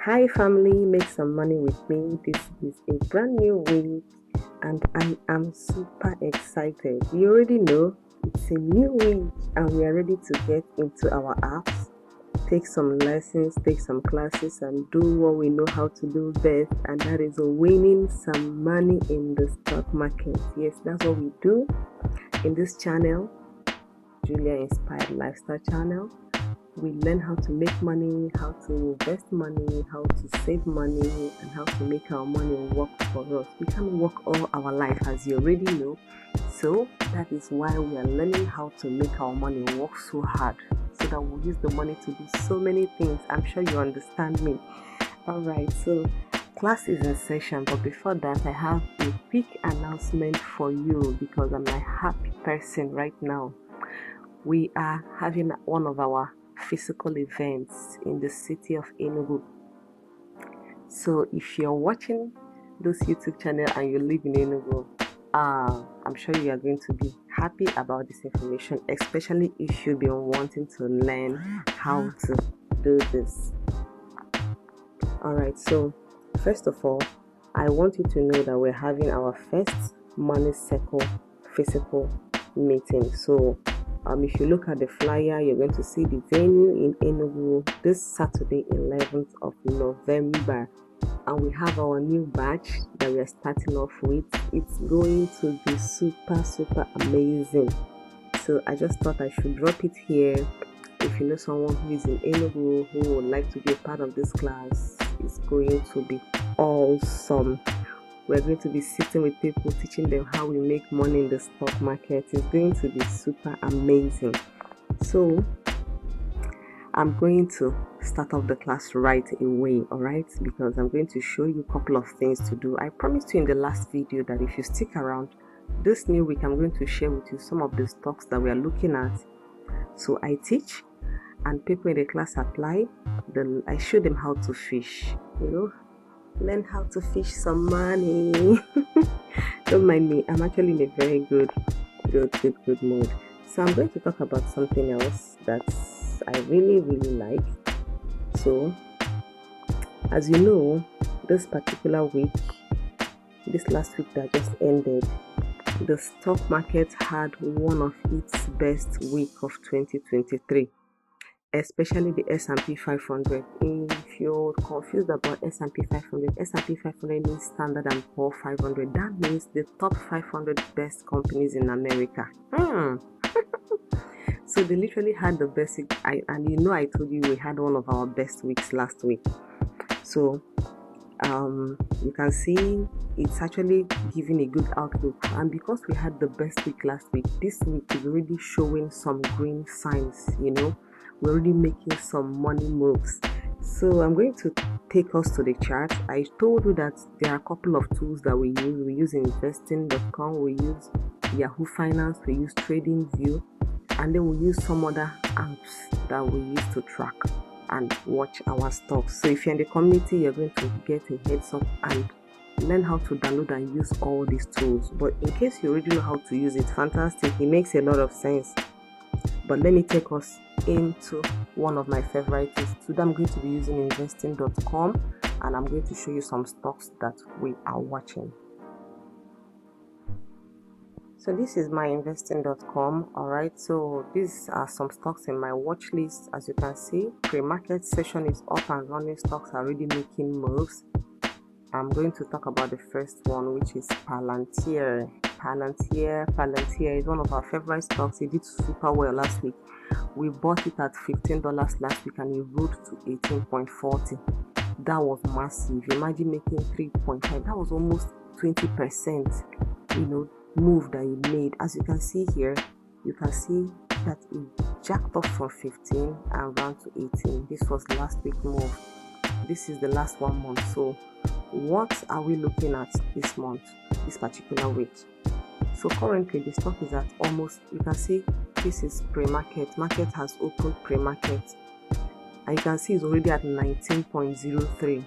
Hi family, make some money with me. This is a brand new week and I am super excited. You already know it's a new week and we are ready to get into our apps, take some lessons, take some classes and do what we know how to do best, and that is winning some money in the stock market. Yes, that's what we do in this channel, Julia Inspired Lifestyle channel. We learn how to make money, how to invest money, how to save money, and how to make our money work for us. We can work all our life, as you already know. So that is why we are learning how to make our money work so hard, so that we'll use the money to do so many things. I'm sure you understand me. Alright, so class is in session, but before that I have a quick announcement for you because I'm a happy person right now. We are having one of our physical events in the city of Enugu. So if you're watching this YouTube channel and you live in Enugu, I'm sure you are going to be happy about this information, especially if you've been wanting to learn how to do this. Alright, so first of all, I want you to know that we're having our first Money Circle physical meeting. So if you look at the flyer, you're going to see the venue in Enugu this Saturday, 11th of November. And we have our new batch that we are starting off with. It's going to be super amazing. So I just thought I should drop it here. If you know someone who is in Enugu who would like to be a part of this class, it's going to be awesome. We're going to be sitting with people, teaching them how we make money in the stock market. It's going to be super amazing. So I'm going to start off the class right away, alright? Because I'm going to show you a couple of things to do. I promised you in the last video that if you stick around, this new week I'm going to share with you some of the stocks that we are looking at. So I teach and people in the class apply. I show them how to fish, learn how to fish some money. Don't mind me, I'm actually in a very good mood. So I'm going to talk about something else that I really like. So as you know, this particular week, this last week that just ended, the stock market had one of its best week of 2023, especially the S&P 500. If you're confused about S&P 500, S&P 500 means Standard & Poor 500. That means the top 500 best companies in America. So they literally had the best, and I told you we had one of our best weeks last week. So you can see it's actually giving a good outlook, and because we had the best week last week, this week is already showing some green signs. We're already making some money moves. So I'm going to take us to the chart. I told you that there are a couple of tools that we use. We use investing.com, we use Yahoo Finance, we use TradingView, and then we use some other apps that we use to track and watch our stocks. So if you're in the community, you're going to get a heads up and learn how to download and use all these tools. But in case you already know how to use it, fantastic, it makes a lot of sense. But let me take us into one of my favorite tools. Today I'm going to be using investing.com and I'm going to show you some stocks that we are watching. So this is my investing.com. Alright, so these are some stocks in my watch list. As you can see, pre-market session is up and running. Stocks are already making moves. I'm going to talk about the first one, which is Palantir. Palantir is one of our favorite stocks. It did super well last week. We bought it at $15 last week and it rose to 18.40. That was massive. Imagine making 3.5. That was almost 20%, move that you made. As you can see here, you can see that it jacked up from 15 and ran to 18. This was last week move. This is the last 1 month. So what are we looking at this month, this particular week? So currently the stock is at almost, you can see this is pre-market. Market has opened pre-market and you can see it's already at 19.03.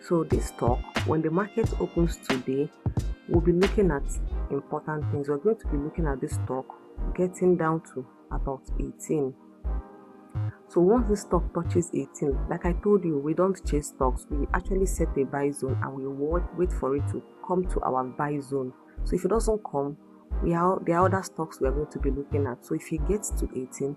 so this stock, when the market opens today, we'll be looking at important things. We're going to be looking at this stock getting down to about 18. So once the stock touches 18, like I told you, we don't chase stocks. We actually set a buy zone and we wait for it to come to our buy zone. So if it doesn't come, there are other stocks we are going to be looking at. So if it gets to 18,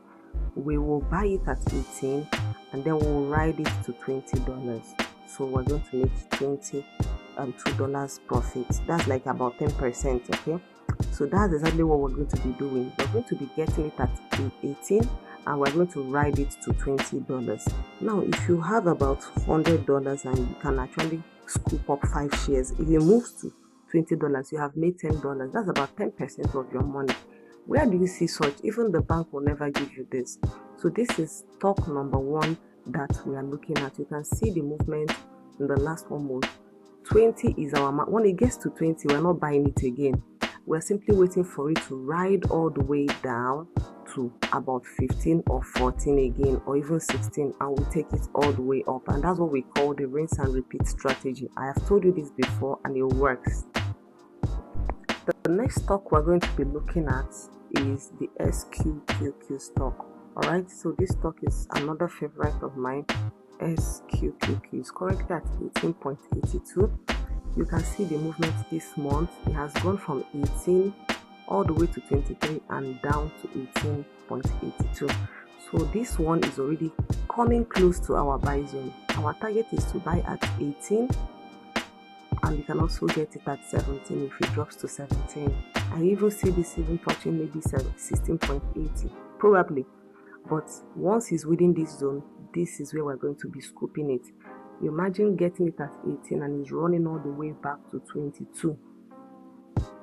we will buy it at 18 and then we'll ride it to $20. So we're going to make $2 profit. That's like about 10%. Okay, so that's exactly what we're going to be doing. We're going to be getting it at 18 and we're going to ride it to $20. Now if you have about $100 and you can actually scoop up 5 shares, if it moves to $20, you have made $10. That's about 10% of your money. Where do you see such? Even the bank will never give you this. So this is stock number 1 that we are looking at. You can see the movement in the last 1 month. 20 is our mark. When it gets to 20, we're not buying it again. We're simply waiting for it to ride all the way down to about 15 or 14 again, or even 16, and we take it all the way up. And that's what we call the rinse and repeat strategy. I have told you this before and it works. The next stock we're going to be looking at is the SQQQ stock. Alright, so this stock is another favorite of mine. SQQQ is currently at 18.82. You can see the movement this month. It has gone from 18 all the way to 23 and down to 18.82. So this one is already coming close to our buy zone. Our target is to buy at 18 and you can also get it at 17 if it drops to 17. I even see this even touching maybe 16.80 probably. But once it's within this zone, this is where we're going to be scooping it. You imagine getting it at 18 and it's running all the way back to 22.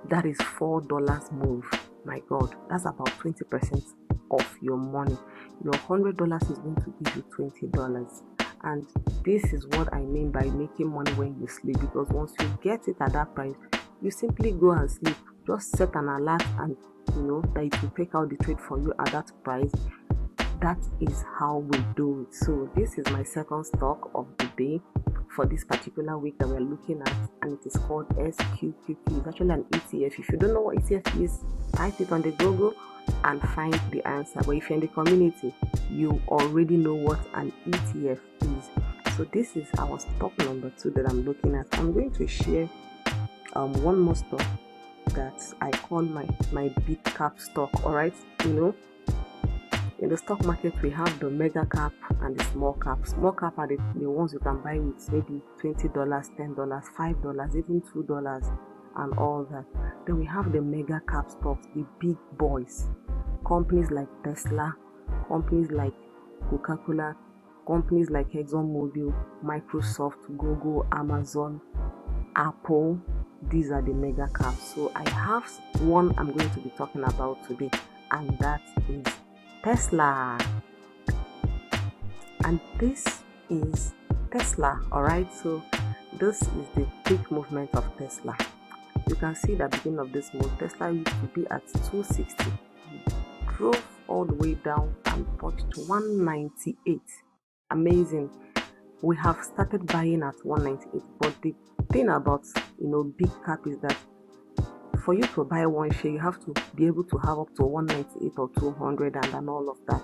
That is $4 move. My God, that's about 20% of your money. Your $100 is going to give you $20. And this is what I mean by making money when you sleep, because once you get it at that price, you simply go and sleep. Just set an alert and you know that it will take out the trade for you at that price. That is how we do it. So this is my second stock of the day for this particular week that we're looking at, and it is called SQQQ. It's actually an ETF. If you don't know what ETF is, type it on the Google and find the answer. But if you're in the community, you already know what an ETF is. So this is our stock number 2 that I'm looking at. I'm going to share one more stock that I call my big cap stock. All right, you know, in the stock market we have the mega cap and the small cap. Small cap are the ones you can buy with maybe $20, $10, $5, even $2 and all that. Then we have the mega cap stocks, the big boys, companies like Tesla, companies like Coca-Cola, companies like ExxonMobil, Microsoft, Google, Amazon, Apple. These are the mega caps. So I have one I'm going to be talking about today, and that is Tesla. And this is Tesla. All right, so this is the big movement of Tesla. You can see that beginning of this month Tesla used to be at 260, drove all the way down and touched 198. Amazing. We have started buying at 198, but the thing about big cap is that for you to buy one share, you have to be able to have up to 198 or 200 and all of that.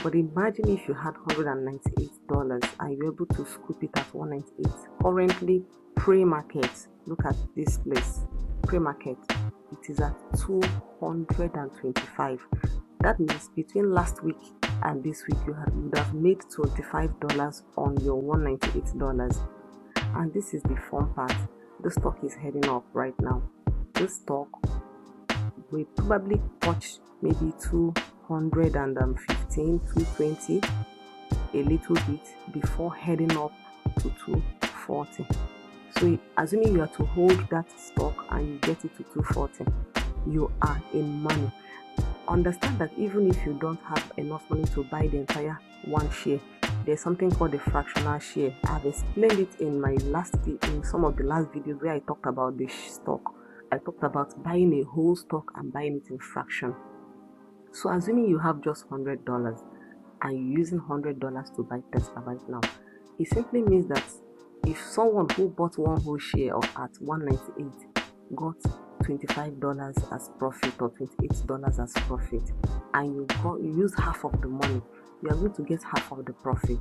But imagine if you had $198 and you're able to scoop it at 198. Currently, pre-market, look at this place. Pre-market, it is at 225. That means between last week and this week, you would have made $25 on your $198. And this is the fun part. The stock is heading up right now. This stock will probably touch maybe 215, 220 a little bit before heading up to 240. So assuming you are to hold that stock and you get it to 240, you are in money. Understand that even if you don't have enough money to buy the entire one share, there's something called a fractional share. I've explained it in some of the last videos where I talked about this stock. I talked about buying a whole stock and buying it in fraction. So assuming you have just $100 and you're using $100 to buy Tesla right now, it simply means that if someone who bought one whole share at 198 got $25 as profit or $28 as profit, and you use half of the money, you are going to get half of the profit.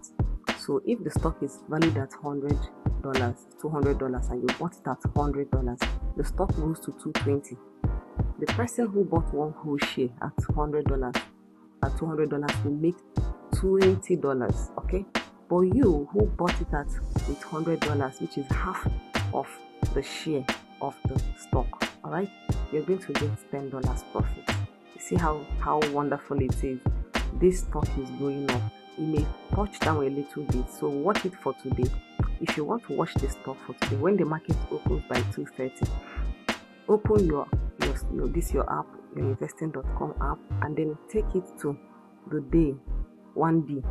So if the stock is valued at $100, $200, and you bought it at $100, the stock goes to $220. The person who bought one whole share at $100, at $200 will make $20, okay? But you who bought it at with $100, which is half of the share of the stock, all right, you're going to get $10 profit. You see how wonderful it is. This stock is going up. It may touch down a little bit, so watch it for today. If you want to watch this stock for today, when the market opens by 2:30, open your app, your investing.com app, and then take it to the day 1D.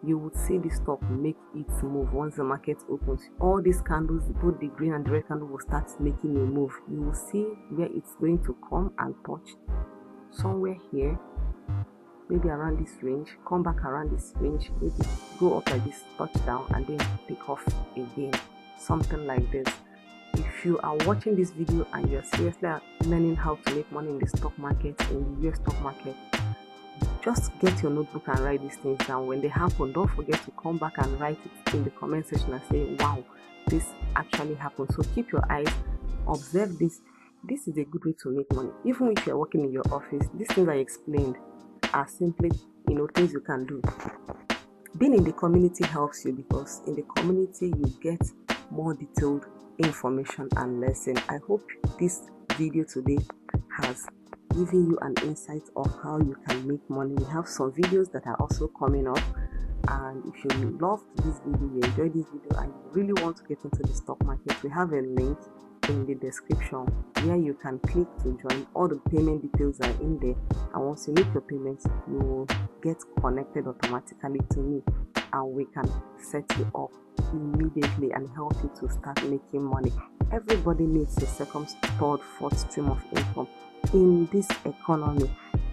You would see the stock make its move once the market opens. All these candles, both the green and the red candle, will start making a move. You will see where it's going to come and touch somewhere here, maybe around this range, come back around this range, maybe go up like this, touch down, and then take off again, something like this. If you are watching this video and you're seriously learning how to make money in the stock market, in the US stock market, just get your notebook and write these things down. When they happen, don't forget to come back and write it in the comment section and say, wow, this actually happened. So keep your eyes, observe this. This is a good way to make money. Even if you're working in your office, these things I explained are simply, things you can do. Being in the community helps you, because in the community you get more detailed information and lesson. I hope this video today has given you an insight of how you can make money. We have some videos that are also coming up, and if you loved this video, you enjoyed this video, and you really want to get into the stock market, we have a link in the description where you can click to join. All the payment details are in there, and once you make your payments, you will get connected automatically to me, and we can set you up immediately and help you to start making money. Everybody needs a second, third, fourth stream of income in this economy.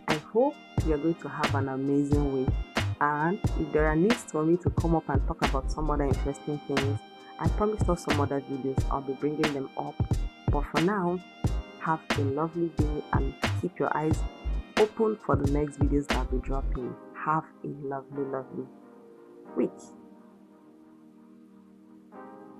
I hope you are going to have an amazing week, and if there are needs for me to come up and talk about some other interesting things, I promised us some other videos. I'll be bringing them up. But for now, have a lovely day and keep your eyes open for the next videos that I'll be dropping. Have a lovely week.